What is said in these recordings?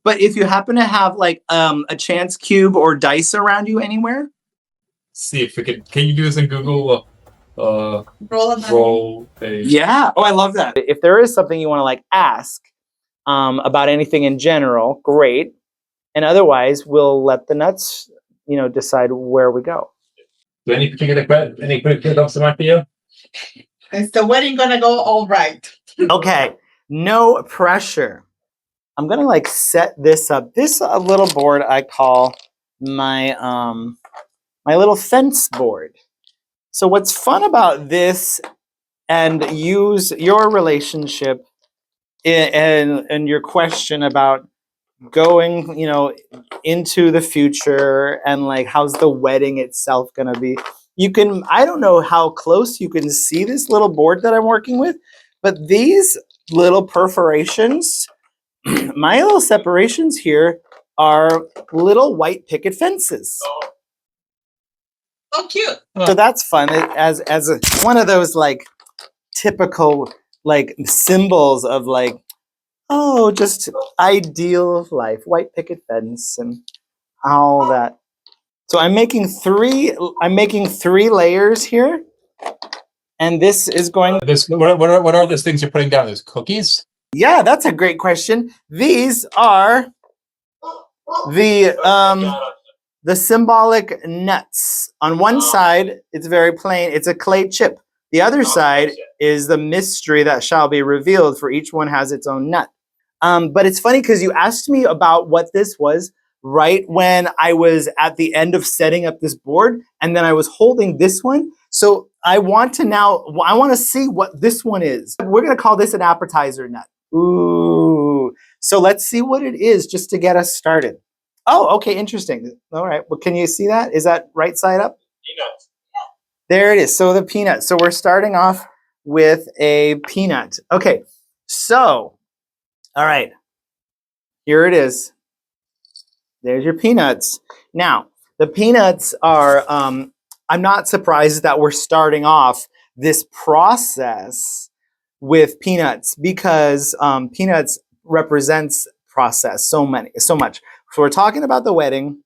But if you happen to have like a chance cube or dice around you anywhere, see if we can you do this in Google? Roll a. Yeah. Oh, I love that. If there is something you want to like ask about anything in general, great. And otherwise, we'll let the nuts, decide where we go. Do any particular comes to mind for you? Is the wedding gonna go all right? Okay. No pressure. I'm gonna like set this up. This a little board I call my my little fence board. So what's fun about this, and use your relationship and your question about going, into the future and like how's the wedding itself gonna be. I don't know how close you can see this little board that I'm working with, but these little perforations, my little separations here are little white picket fences. Oh, cute. So that's fun as one of those like typical like symbols of like, oh, just ideal of life, white picket fence and all that. So I'm making three layers here, and this is going. What are those things you're putting down? Those cookies? Yeah, that's a great question. These are the symbolic nuts. On one side, it's very plain. It's a clay chip. The other side is the mystery that shall be revealed, for each one has its own nut. But it's funny because you asked me about what this was right when I was at the end of setting up this board, and then I was holding this one. So I want to see what this one is. We're going to call this an appetizer nut. Ooh. So let's see what it is just to get us started. Oh, okay, interesting. All right. Well, can you see that? Is that right side up? Peanuts. There it is. So the peanut. So we're starting off with a peanut. Okay. So, all right. Here it is. There's your peanuts. Now, the peanuts are, I'm not surprised that we're starting off this process with peanuts because peanuts represents process so much. So we're talking about the wedding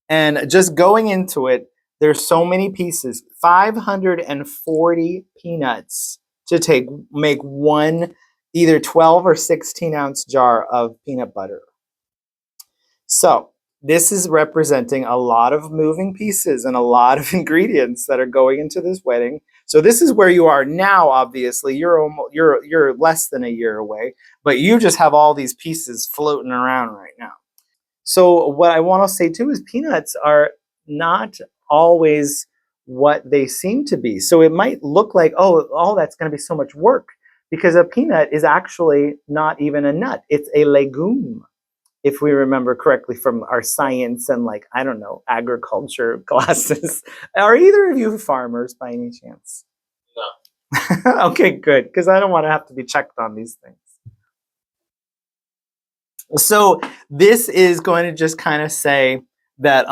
and just going into it, there's so many pieces, 540 peanuts to make one either 12 or 16 ounce jar of peanut butter. So this is representing a lot of moving pieces and a lot of ingredients that are going into this wedding. So this is where you are now. Obviously, you're less than a year away, but you just have all these pieces floating around right now. So what I want to say too is peanuts are not always what they seem to be. So it might look like, oh, that's going to be so much work, because a peanut is actually not even a nut. It's a legume, if we remember correctly from our science and like, I don't know, agriculture classes. Are either of you farmers by any chance? No. Okay, good, because I don't want to have to be checked on these things. So this is going to just kind of say that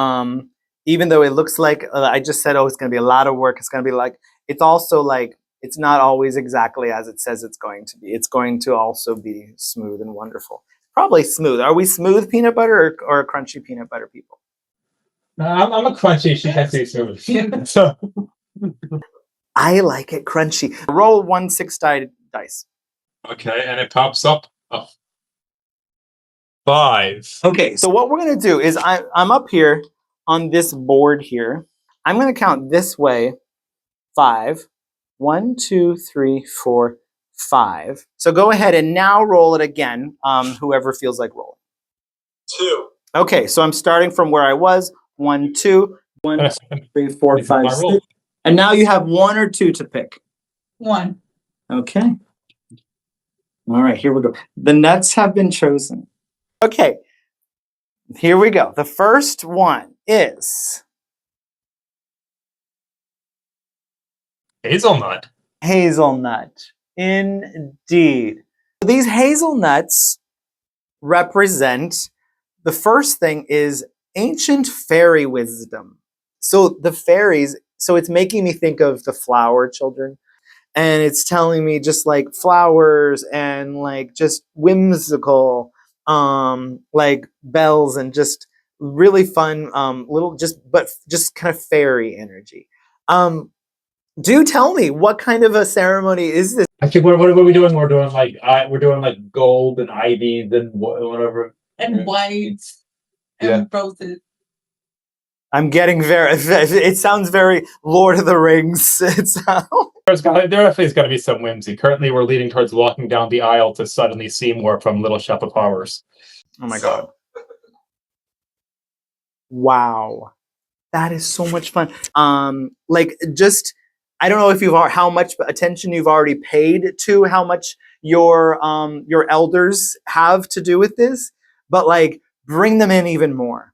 even though it looks like I just said, oh, it's going to be a lot of work, it's going to be like, it's also like, it's not always exactly as it says it's going to be. It's going to also be smooth and wonderful. Probably smooth. Are we smooth peanut butter or crunchy peanut butter people? I'm a crunchy. She has to be smooth. So I like it crunchy. Roll 1 6-sided dice. Okay, and it pops up a 5. Okay, so what we're going to do is I'm up here on this board here. I'm going to count this way 5. 1, 2, 3, 4, 5. So go ahead and now roll it again. Whoever feels like rolling. 2. Okay, so I'm starting from where I was. 1, 2, 1, 2, 3, 4, 5, 6. And now you have 1 or 2 to pick. 1. Okay. All right, here we go. The nuts have been chosen. Okay, here we go. The first one is Hazelnut. Hazelnut. Indeed. These hazelnuts represent, the first thing is ancient fairy wisdom. So the fairies, so it's making me think of the flower children. And it's telling me just like flowers and like just whimsical like bells and just really fun, little just kind of fairy energy. Do tell me, what kind of a ceremony is this? I think what are we doing? We're doing like gold and ivy, then whatever. And white and roses. I'm getting very, it sounds very Lord of the Rings. There definitely is got to be some whimsy. Currently, we're leading towards walking down the aisle to suddenly see more from Little Shop of Horrors. Oh my God. Wow. That is so much fun. Like just, I don't know if how much attention you've already paid to how much your elders have to do with this, but like bring them in even more.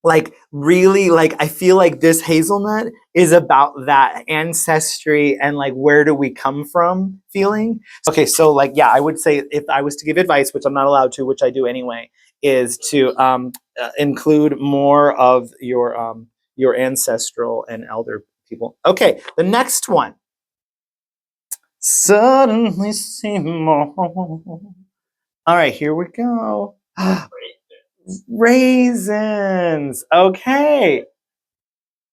Like really, like I feel like this hazelnut is about that ancestry and like where do we come from feeling. Okay, so like yeah, I would say if I was to give advice, which I'm not allowed to, which I do anyway, is to include more of your ancestral and elder people. Okay, the next one. Suddenly see more. All right, here we go. Raisins. Okay.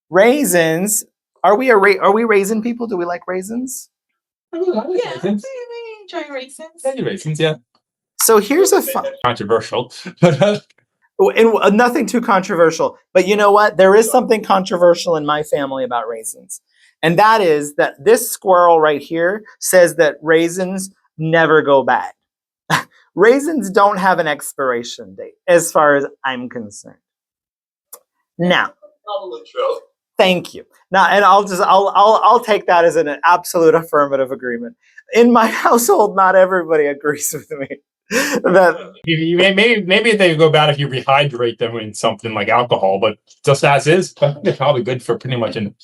Raisins. Are we raisin people? Do we like raisins? Yeah, we enjoy raisins. Raisins, yeah. So here's a fun Controversial. and nothing too controversial. But you know what? There is something controversial in my family about raisins. And that is that this squirrel right here says that raisins never go bad. Raisins don't have an expiration date, as far as I'm concerned. Now, Probably true. thank you. Now, and I'll take that as an absolute affirmative agreement. In my household, not everybody agrees with me. That Maybe they go bad if you rehydrate them in something like alcohol, but just as is, I think they're probably good for pretty much anything.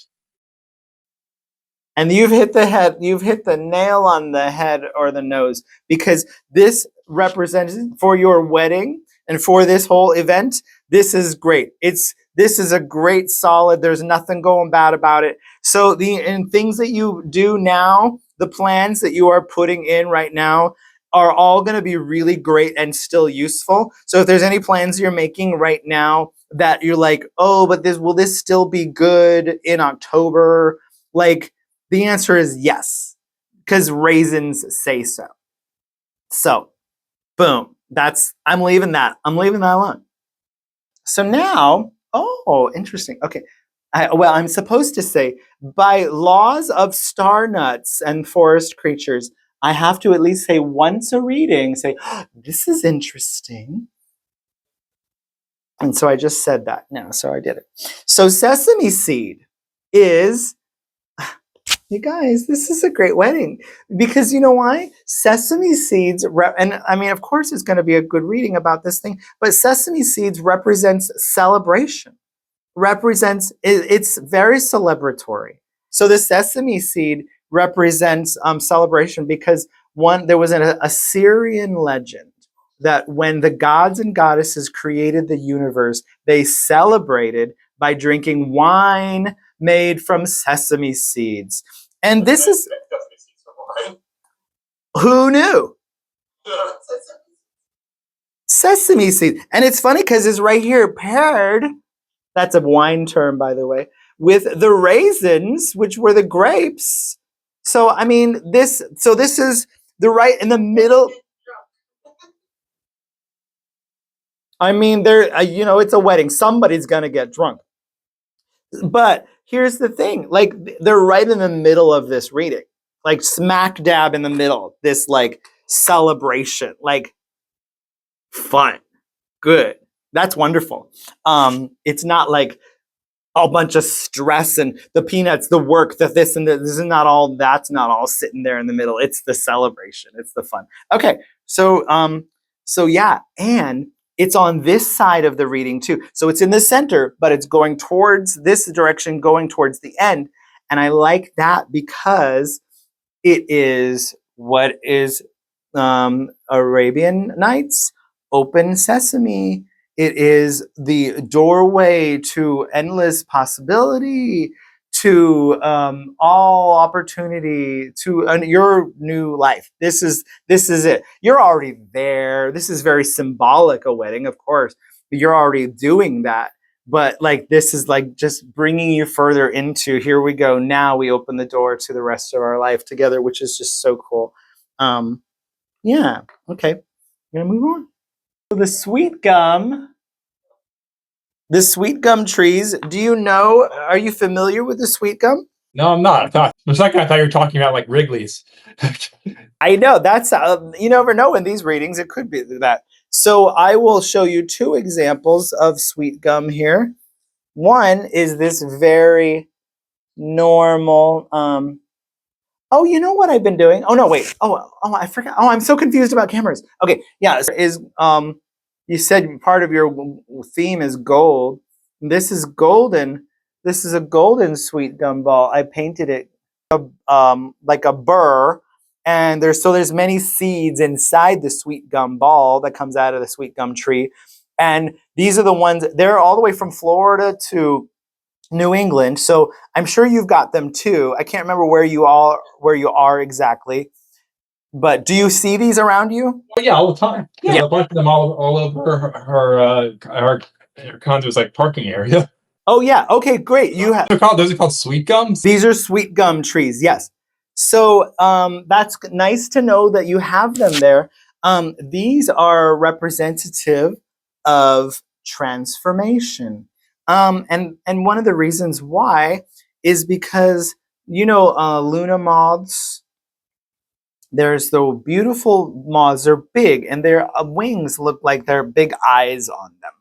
And you've hit the nail on the head or the nose, because this represents for your wedding and for this whole event. This is great. This is a great solid. There's nothing going bad about it. So and things that you do now, the plans that you are putting in right now are all going to be really great and still useful. So if there's any plans you're making right now that you're like, oh, but will this still be good in October? Like, the answer is yes, because raisins say so. So, boom. I'm leaving that alone. So now, oh, interesting. Okay. I'm supposed to say, by laws of star nuts and forest creatures, I have to at least say once a reading, say, oh, this is interesting. And so I just said that now, so I did it. So sesame seed is, you guys, this is a great wedding, because you know why? Sesame seeds, and I mean, of course, it's going to be a good reading about this thing, but sesame seeds represents celebration. It's very celebratory. So the sesame seed represents celebration, because there was an Assyrian legend that when the gods and goddesses created the universe, they celebrated by drinking wine made from sesame seeds. And this is, who knew? Sesame seed. And it's funny because it's right here paired, that's a wine term, by the way, with the raisins, which were the grapes. So, I mean, this is the right in the middle. I mean, it's a wedding. Somebody's going to get drunk. But here's the thing, like, they're right in the middle of this reading, like smack dab in the middle, this like celebration, like fun, good. That's wonderful. It's not like a bunch of stress and the peanuts, the work, the this and that. That's not all sitting there in the middle. It's the celebration. It's the fun. Okay. So yeah. And it's on this side of the reading too. So it's in the center, but it's going towards this direction, going towards the end. And I like that because it is what is Arabian Nights, open sesame. It is the doorway to endless possibility, to all opportunity to your new life. This is it. You're already there. This is very symbolic, a wedding, of course. You're already doing that. But like this is like just bringing you further into, here we go. Now we open the door to the rest of our life together, which is just so cool. Yeah. Okay. I'm gonna move on. So the sweet gum. The sweet gum trees. Do you know? Are you familiar with the sweet gum? No, I'm not. For a second, I thought you were talking about like Wrigley's. I know that's you never know in these readings. It could be that. So I will show you two examples of sweet gum here. One is this very normal. Oh, you know what I've been doing? Oh no, wait. Oh, I forgot. Oh, I'm so confused about cameras. Okay, yeah. Is you said part of your theme is gold. This is golden. This is a golden sweet gum ball. I painted it like a burr, and there's many seeds inside the sweet gum ball that comes out of the sweet gum tree, and these are the ones. They're all the way from Florida to New England, so I'm sure you've got them too. I can't remember where you are exactly, but do you see these around you? Oh yeah, all the time. There's Yeah. a bunch of them all over her condo's like parking area. Oh yeah. Okay, great. You have Those are called sweet gums. these are sweet gum trees. Yes. So that's nice to know that you have them there. These are representative of transformation. And one of the reasons why is because Luna moths. There's the beautiful moths. They're big, and their wings look like they're big eyes on them,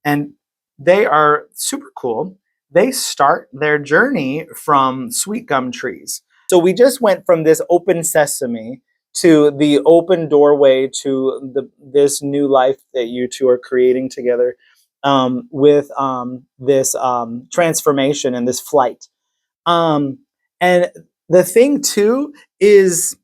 and they are super cool. They start their journey from sweet gum trees. So we just went from this open sesame to the open doorway to this new life that you two are creating together, with this transformation and this flight. And the thing too is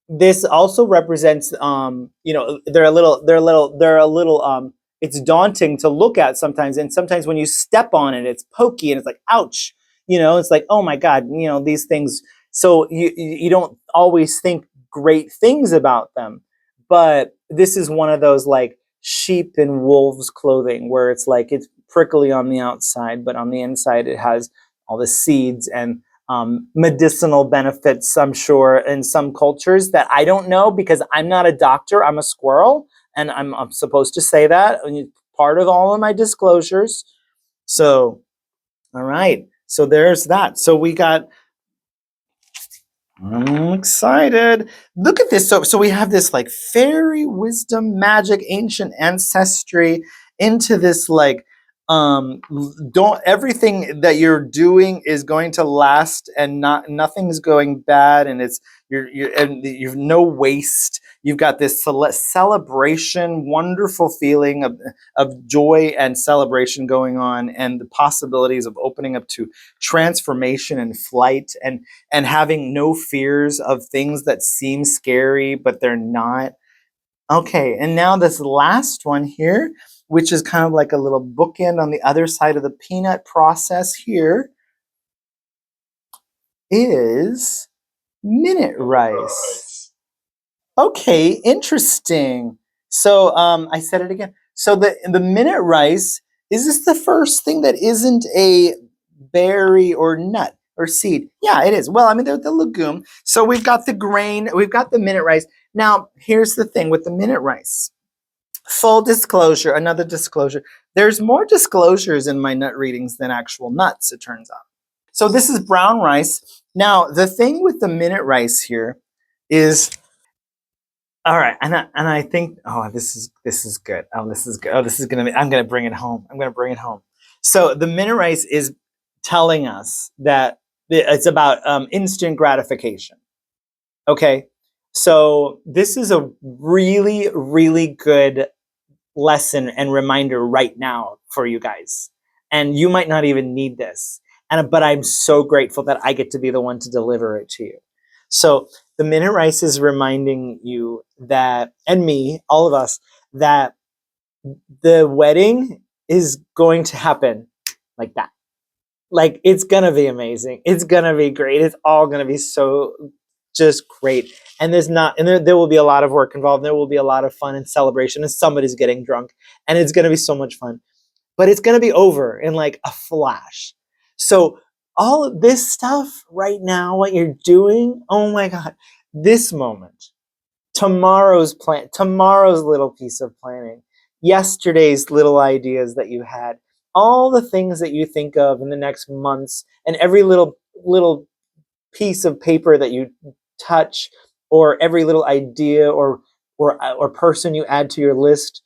this also represents they're a little it's daunting to look at sometimes, and sometimes when you step on it it's pokey and it's like ouch, it's like, oh my god, these things. So you don't always think great things about them, but this is one of those like sheep in wolves clothing where it's like it's prickly on the outside, but on the inside it has all the seeds and medicinal benefits, I'm sure, in some cultures that I don't know because I'm not a doctor. I'm a squirrel, and I'm supposed to say that. Part of all of my disclosures. So, all right. So there's that. So we got. I'm excited. Look at this. So we have this like fairy wisdom, magic, ancient ancestry into this like don't everything that you're doing is going to last, and nothing's going bad, and you've no waste. You've got this celebration, wonderful feeling of joy and celebration going on, and the possibilities of opening up to transformation and flight, and having no fears of things that seem scary, but they're not. Okay, and now this last one here, which is kind of like a little bookend on the other side of the peanut process here, is minute rice. Okay, interesting. So I said it again. So the minute rice, is this the first thing that isn't a berry or nut or seed? Yeah, it is. Well, I mean, they're the legume. So we've got the grain, we've got the minute rice. Now, here's the thing with the minute rice. Full disclosure, another disclosure. There's more disclosures in my nut readings than actual nuts, it turns out. So this is brown rice. Now, the thing with the minute rice here is, all right, and I think, oh, this is good. Oh, this is good. Oh, this is gonna be. I'm gonna bring it home. I'm gonna bring it home. So the minute rice is telling us that it's about instant gratification. Okay, so this is a really, really good lesson and reminder right now for you guys. And you might not even need this. But I'm so grateful that I get to be the one to deliver it to you. So the minute rice is reminding you that, and me, all of us, that the wedding is going to happen like that. Like, it's gonna be amazing. It's gonna be great. It's all gonna be so just great. And there will be a lot of work involved. There will be a lot of fun and celebration, and somebody's getting drunk, and it's gonna be so much fun. But it's gonna be over in like a flash. So all of this stuff right now, what you're doing, oh my God, this moment, tomorrow's plan, tomorrow's little piece of planning, yesterday's little ideas that you had, all the things that you think of in the next months, and every little piece of paper that you touch, or every little idea or person you add to your list.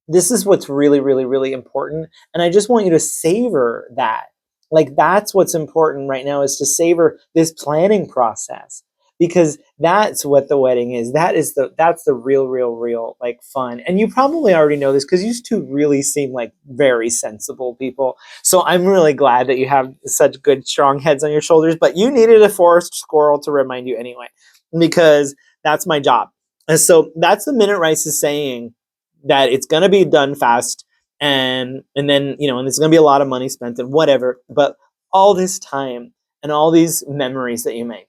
This is what's really, really, really important. And I just want you to savor that. Like, that's what's important right now, is to savor this planning process, because that's what the wedding is. That's the real like fun. And you probably already know this, because you two really seem like very sensible people. So I'm really glad that you have such good, strong heads on your shoulders, but you needed a forest squirrel to remind you anyway, because that's my job. And so that's the Minute Rice is saying, that it's going to be done fast, and then, and there's going to be a lot of money spent and whatever, but all this time and all these memories that you make,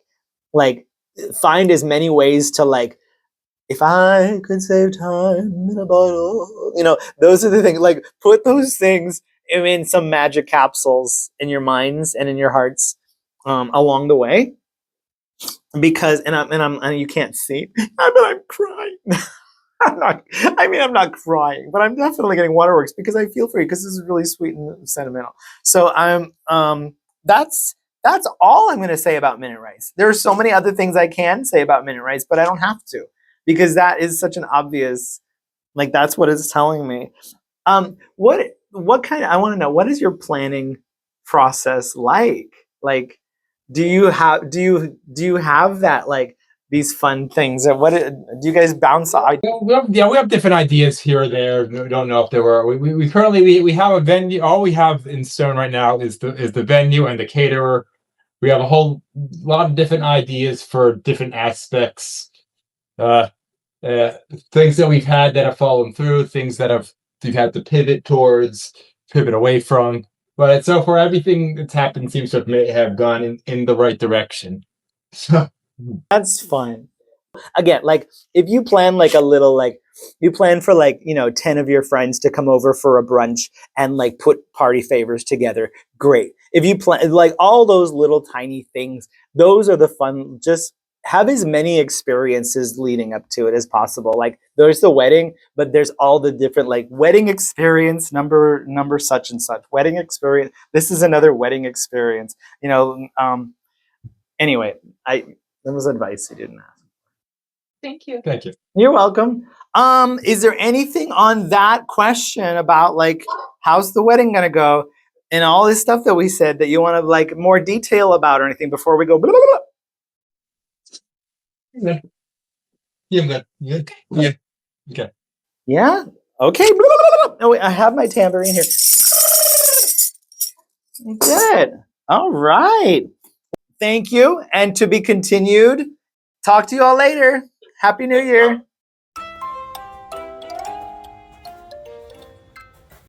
like, find as many ways to, like, if I could save time in a bottle, those are the things, like, put those things in some magic capsules in your minds and in your hearts, along the way, because, and you can't see, but I'm crying. I'm not crying, but I'm definitely getting waterworks, because I feel for you, because this is really sweet and sentimental. So that's all I'm going to say about Minute Rice. There are so many other things I can say about Minute Rice, but I don't have to, because that is such an obvious, like, that's what it's telling me. What kind of, I want to know, what is your planning process like? Like, do you have that, like, these fun things? And what do you guys bounce off? We have different ideas here or there. We don't know if there were. We currently we have a venue. All we have in stone right now is the venue and the caterer. We have a whole lot of different ideas for different aspects. Things that we've had that have fallen through, things that we've had to pivot away from. But so far, everything that's happened seems to have gone in the right direction. So That's fun. Again, like, if you plan like a little, like, you plan for, like, 10 of your friends to come over for a brunch and, like, put party favors together, great. If you plan, like, all those little tiny things, those are the fun. Just have as many experiences leading up to it as possible. Like, there's the wedding, but there's all the different, like, wedding experience number such and such, wedding experience, this is another wedding experience, anyway, that was advice you didn't ask. Thank you. thank you. You're welcome. Is there anything on that question about, like, how's the wedding gonna go, and all this stuff that we said, that you want to, like, more detail about, or anything before we go? Blah, blah, blah? Yeah, I'm good. Yeah. Yeah. Okay. Yeah. Okay. Blah, blah, blah, blah. Oh, wait, I have my tambourine here. Good. All right. Thank you, and to be continued. Talk to you all later. Happy New Year.